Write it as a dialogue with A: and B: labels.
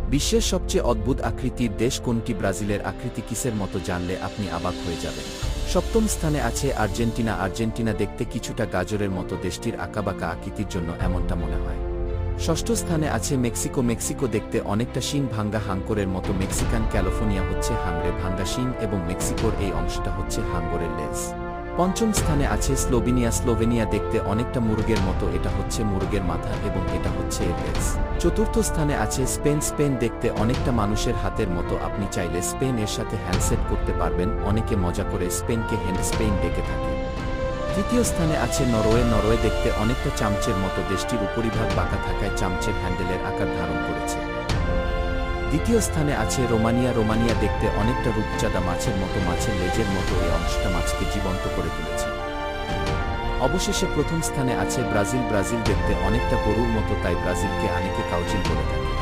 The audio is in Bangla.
A: বিশ্বের সবচেয়ে অদ্ভুত আকৃতির দেশ কোনটি? ব্রাজিলের আকৃতি কিসের মতো জানলে আপনি অবাক হয়ে যাবেন। সপ্তম স্থানে আছে আর্জেন্টিনা। আর্জেন্টিনা দেখতে কিছুটা গাজরের মতো, দেশটির আঁকাবাঁকা আকৃতির জন্য এমনটা মনে হয়। ষষ্ঠ স্থানে আছে মেক্সিকো। মেক্সিকো দেখতে অনেকটা শিং ভাঙ্গা হাঙ্গরের মতো। মেক্সিকান ক্যালিফোর্নিয়া হচ্ছে হাঙ্গরে ভাঙ্গা শিং এবং মেক্সিকোর এই অংশটা হচ্ছে হাঙ্গরের লেজ। পঞ্চম স্থানে আছে স্লোভেনিয়া। স্লোভেনিয়া দেখতে অনেকটা মুরগের মতো, এটা হচ্ছে মুরগের মাথা এবং এটা হচ্ছে এর লেজ। চতুর্থ স্থানে আছে স্পেন। স্পেন দেখতে অনেকটা মানুষের হাতের মতো, আপনি চাইলে স্পেন এর সাথে হ্যান্ডসেট করতে পারবেন। অনেকে মজা করে স্পেনকে হ্যান্ড স্পেন ডেকে থাকে। তৃতীয় স্থানে আছে নরওয়ে। নরওয়ে দেখতে অনেকটা চামচের মতো, দেশটির উপরিভাগ বাঁকা থাকায় চামচের হ্যান্ডেলের আকার ধারণ করেছে। দ্বিতীয় স্থানে আছে রোমানিয়া। রোমানিয়া দেখতে অনেকটা রূপচাঁদা মাছের মতো, মাছের লেজের মতো এই অংশটা মাছকে জীবন্ত করে তুলেছে। অবশেষে প্রথম স্থানে আছে ব্রাজিল। ব্রাজিল দেখতে অনেকটা গরুর মতো, তাই ব্রাজিলকে অনেকে কাউজিল বলে থাকে।